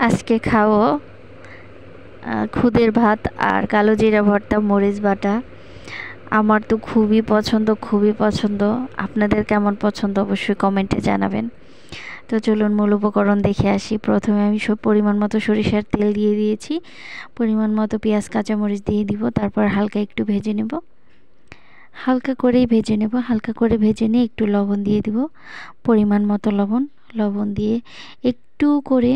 আজকে খাবো খুদের ভাত আর কালো জিরা ভর্তা, মরিচ বাটা। আমার তো খুবই পছন্দ। আপনাদের কেমন পছন্দ অবশ্যই কমেন্টে জানাবেন। তো চলুন মূল উপকরণ দেখে আসি। প্রথমে আমি পরিমাণ মতো সরিষার তেল দিয়ে দিয়েছি, পরিমাণ মতো পেঁয়াজ কাঁচামরিচ দিয়ে দিব, তারপর হালকা একটু ভেজে নেব। হালকা করে ভেজে নিয়ে একটু লবণ দিয়ে দিব, পরিমাণ মতো লবণ দিয়ে একটু করে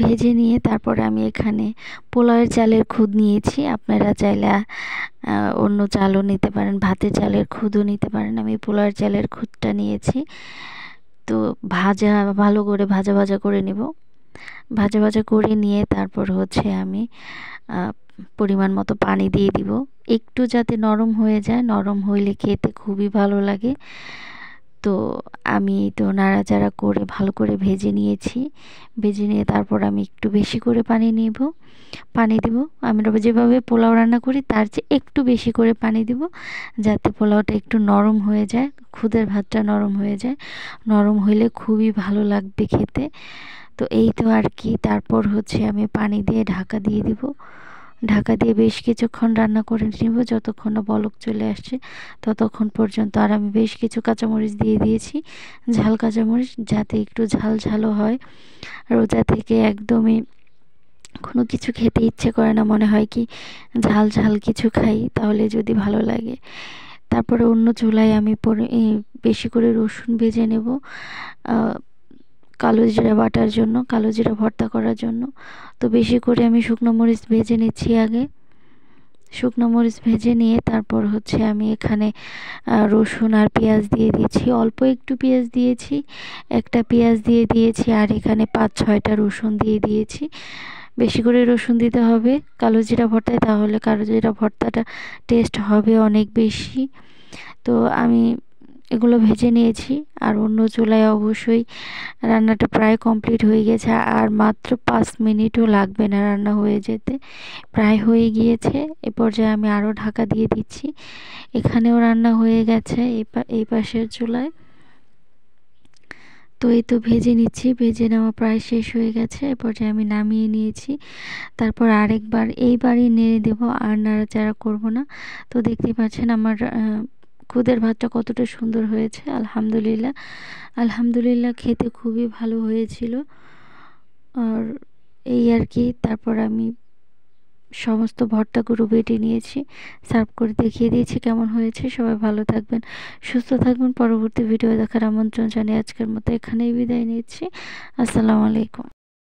ভেজে নিয়ে তারপরে আমি এখানে পোলাওয়ের চালের খুদ নিয়েছি। আপনারা চাইলে অন্য চালও নিতে পারেন, ভাতের চালের খুদও নিতে পারেন। আমি পোলাওয়ের চালের খুদটা নিয়েছি। তো ভালো করে ভাজা করে নেব। ভাজা করে নিয়ে তারপর হচ্ছে আমি পরিমাণ মতো পানি দিয়ে দিব, একটু যাতে নরম হয়ে যায়। নরম হইলে খেতে খুবই ভালো লাগে। তো আমি তো নাড়াচাড়া করে ভালো করে ভেজে নিয়ে তারপর আমি একটু বেশি করে পানি দিব। আমরা যেভাবে পোলাও রান্না করি তার চেয়ে একটু বেশি করে পানি দিব, যাতে পোলাওটা একটু নরম হয়ে যায়, খুদের ভাতটা নরম হয়ে যায়। নরম হইলে খুবই ভালো লাগবে খেতে। তো এই তো আর কি। তারপর হচ্ছে আমি পানি দিয়ে ঢাকা দিয়ে বেশ কিছুক্ষণ রান্না করে নিব, যতক্ষণ না বলক চলে আসছে ততক্ষণ পর্যন্ত। আর আমি বেশ কিছু কাঁচামরিচ দিয়ে দিয়েছি, ঝাল কাঁচামরিচ, যাতে একটু ঝালও হয়। রোজা থেকে একদমই কোনো কিছু খেতে ইচ্ছে করে না, মনে হয় কি ঝাল কিছু খাই তাহলে যদি ভালো লাগে। তারপরে অন্য চুলায় আমি বেশি করে রসুন ভেজে নেব, কালো জিরা ভর্তা করার জন্য। তো বেশি করে আমি শুকনো মরিচ ভেজে নিচ্ছি আগে। শুকনো মরিচ ভেজে নিয়ে তারপর হচ্ছে আমি এখানে রসুন আর পেঁয়াজ দিয়ে দিয়েছি। অল্প একটু পেঁয়াজ দিয়েছি, একটা পেঁয়াজ দিয়ে দিয়েছি, আর এখানে 5-6টা রসুন দিয়ে দিয়েছি। বেশি করে রসুন দিতে হবে কালো জিরা ভর্তায়, তাহলে কালো জিরা ভর্তাটা টেস্ট হবে অনেক বেশি। তো আমি এগুলো ভেজে নিয়েছি। আর অন্য চুলায় অবশ্যই রান্নাটা প্রায় কমপ্লিট হয়ে গেছে, আর মাত্র 5 মিনিটও লাগবে না রান্না হয়ে যেতে, প্রায় হয়ে গিয়েছে। এ পর্যায়ে আমি আরও ঢাকা দিয়ে দিচ্ছি। এখানেও রান্না হয়ে গেছে এই পাশের চুলায়। তো এই তো ভেজে নেওয়া প্রায় শেষ হয়ে গেছে। এ পর্যায়ে আমি নামিয়ে নিয়েছি। তারপর এইবারই নেড়ে দেব, আর নাড়াচাড়া করব না। তো দেখতেই পাচ্ছেন আমার খুদের ভাতটা কতটা সুন্দর হয়েছে। আলহামদুলিল্লাহ খেতে খুবই ভালো হয়েছিল। আর এই আর কি। তারপর আমি সমস্ত ভর্তাগুলো বেটে নিয়েছি, সার্ভ করে দেখিয়ে দিয়েছি কেমন হয়েছে। সবাই ভালো থাকবেন, সুস্থ থাকবেন। পরবর্তী ভিডিও দেখার আমন্ত্রণ জানিয়ে আজকের মতো এখানেই বিদায় নিচ্ছি। আসসালামু আলাইকুম।